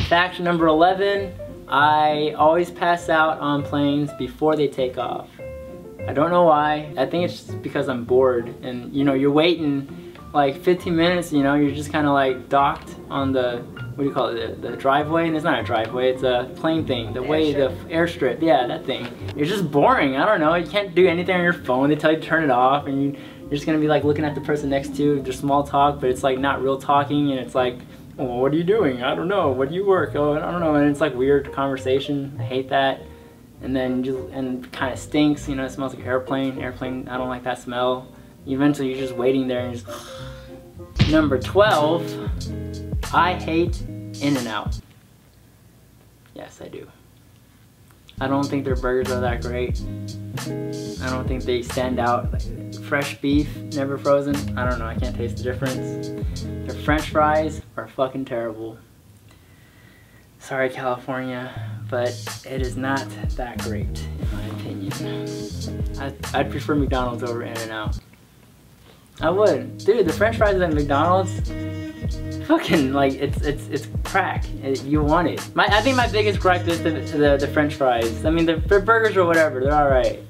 Fact number 11, I always pass out on planes before they take off. I don't know why. I think it's just because I'm bored, and you know, you're waiting like 15 minutes, you know, you're just kind of like docked on the, what do you call it, the driveway, and it's not a driveway, it's a plane thing, the airstrip, yeah, that thing. It's just boring, I don't know, you can't do anything on your phone, they tell you to turn it off, and you're just gonna be like looking at the person next to you, there's small talk, but it's like not real talking, and it's like, well, what are you doing? I don't know, what do you work? Oh, I don't know, and it's like weird conversation, I hate that. And then and kind of stinks, you know, it smells like airplane, I don't like that smell. Eventually you're just waiting there and just... Number 12, I hate In-N-Out. Yes, I do. I don't think their burgers are that great. I don't think they stand out. Like, fresh beef, never frozen, I don't know, I can't taste the difference. Their french fries are fucking terrible. Sorry, California, but it is not that great, in my opinion. I'd prefer McDonald's over In-N-Out. I would. Dude, the french fries at McDonald's, fucking, like, it's crack. You want it. I think my biggest gripe is the french fries. I mean, the burgers or whatever, they're alright.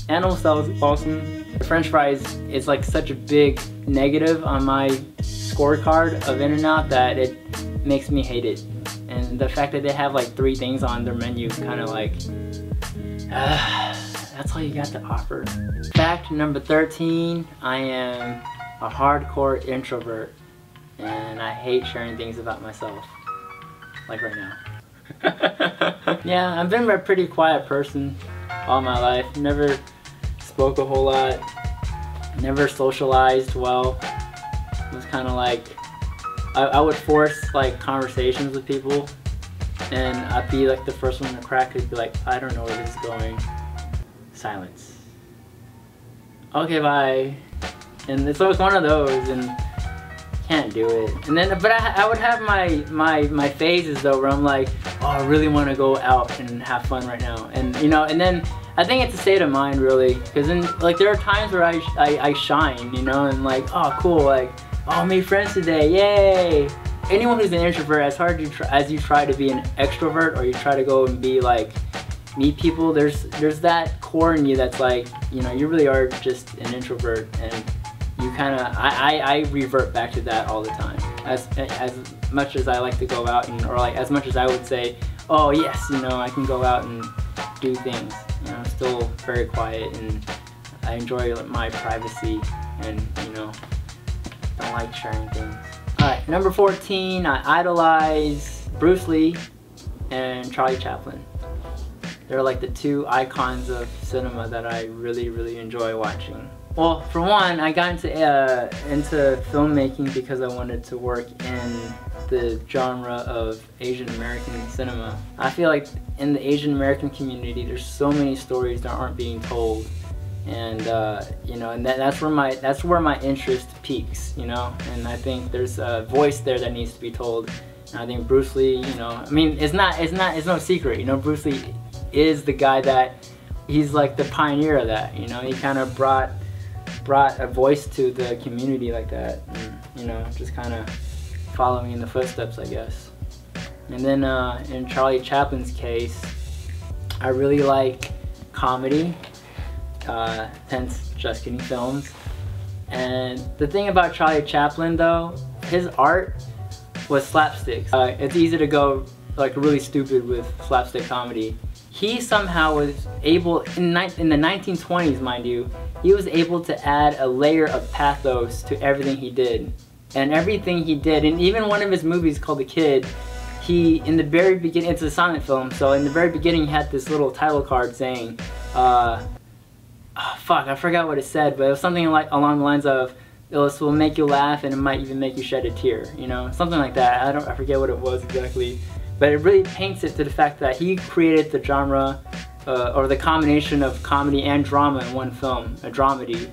Animal style is awesome. The french fries is like such a big negative on my scorecard of In-N-Out that it makes me hate it. And the fact that they have like 3 things on their menu kind of like, that's all you got to offer. Fact number 13, I am a hardcore introvert and I hate sharing things about myself, like right now. Yeah, I've been a pretty quiet person all my life, never spoke a whole lot, never socialized well. It was kind of like, I would force like conversations with people and I'd be like the first one to crack. It'd be like, I don't know where this is going. Silence. Okay, bye. And so it's one of those, and can't do it. And then, but I would have my phases though, where I'm like, oh, I really want to go out and have fun right now, and you know, and then I think it's a state of mind really, because then like there are times where I shine, you know, and like, oh cool, like, oh, I made friends today, yay! Anyone who's an introvert, as hard as you try to be an extrovert, or you try to go and be like, meet people, there's that core in you that's like, you know, you really are just an introvert, and you kind of, I revert back to that all the time. As much as I like to go out, and, or like as much as I would say, oh yes, you know, I can go out and do things, you know, I'm still very quiet, and I enjoy my privacy, and you know, don't like sharing things. Alright, number 14, I idolize Bruce Lee and Charlie Chaplin. They're like the 2 icons of cinema that I really enjoy watching. Well, for one, I got into filmmaking because I wanted to work in the genre of Asian American cinema. I feel like in the Asian American community, there's so many stories that aren't being told. And you know, and that's where my interest peaks, you know, and I think there's a voice there that needs to be told. And I think Bruce Lee, you know, I mean, it's no secret, you know, Bruce Lee is the guy that, he's like the pioneer of that, you know, he kind of brought a voice to the community like that, and, you know, just kind of following in the footsteps, I guess. And then in Charlie Chaplin's case, I really like comedy. Hence Just Kidding Films. And the thing about Charlie Chaplin though, his art was slapstick. It's easy to go like really stupid with slapstick comedy. He somehow was able, in the 1920s mind you, he was able to add a layer of pathos to everything he did. And everything he did, and even one of his movies called The Kid, he, in the very beginning, it's a silent film, so in the very beginning he had this little title card saying, oh, fuck, I forgot what it said, but it was something like along the lines of, this will make you laugh and it might even make you shed a tear, you know, something like that. I forget what it was exactly, but it really paints it to the fact that he created the genre, or the combination of comedy and drama in one film, a dramedy,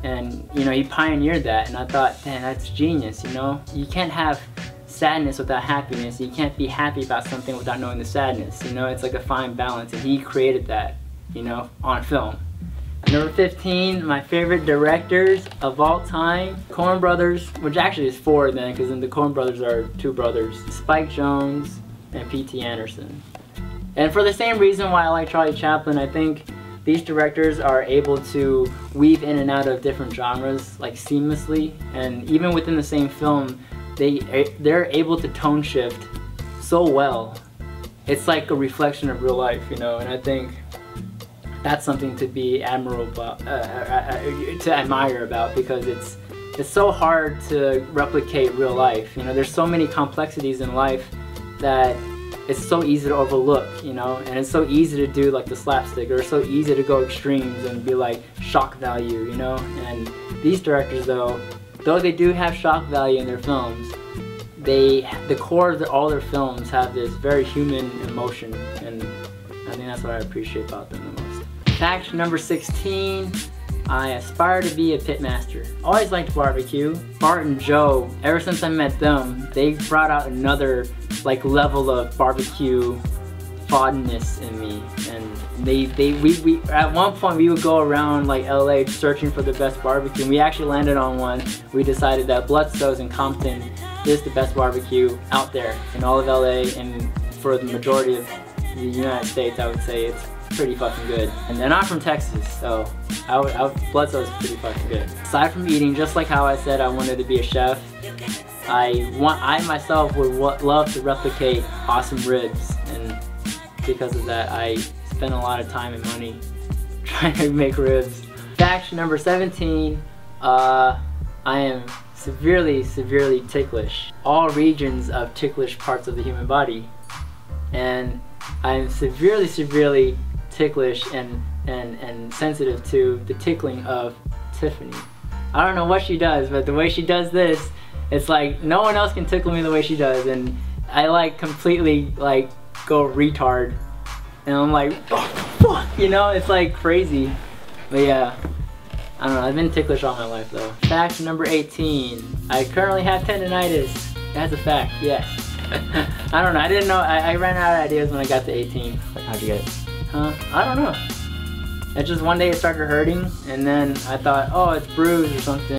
and you know, he pioneered that, and I thought, man, that's genius, you know, you can't have sadness without happiness, you can't be happy about something without knowing the sadness, you know, it's like a fine balance, and he created that, you know, on film. Number 15, my favorite directors of all time, Coen Brothers, which actually is 4 then, because then the Coen Brothers are 2 brothers, Spike Jonze and P.T. Anderson. And for the same reason why I like Charlie Chaplin, I think these directors are able to weave in and out of different genres like seamlessly, and even within the same film, they're able to tone shift so well. It's like a reflection of real life, you know, and I think that's something to be admirable, to admire about, because it's so hard to replicate real life. You know, there's so many complexities in life that it's so easy to overlook, you know, and it's so easy to do like the slapstick, or so easy to go extremes and be like shock value, you know. And these directors, though they do have shock value in their films, the core of all their films have this very human emotion, and I think that's what I appreciate about them the most. Fact number 16, I aspire to be a pitmaster. Always liked barbecue. Bart and Joe, ever since I met them, they brought out another like level of barbecue fondness in me. And we at one point we would go around like LA searching for the best barbecue, and we actually landed on one. We decided that Bloodstone's in Compton is the best barbecue out there in all of LA, and for the majority of the United States, I would say it's pretty fucking good. And they're not from Texas, so Bloodstone's pretty fucking good. Aside from eating, just like how I said I wanted to be a chef, I myself would love to replicate awesome ribs, and because of that, I spend a lot of time and money trying to make ribs. Fact number 17, I am severely ticklish. All regions of ticklish parts of the human body, and I'm severely ticklish and sensitive to the tickling of Tiffany. I don't know what she does, but the way she does this, it's like no one else can tickle me the way she does, and I like completely like go retard, and I'm like, oh fuck, you know, it's like crazy. But yeah, I don't know, I've been ticklish all my life though. Fact number 18, I currently have tendinitis. That's a fact, yes. I don't know, I didn't know, I ran out of ideas when I got to 18. Like, how'd you get it? Huh? I don't know. It's just one day it started hurting, and then I thought, oh, it's bruised or something.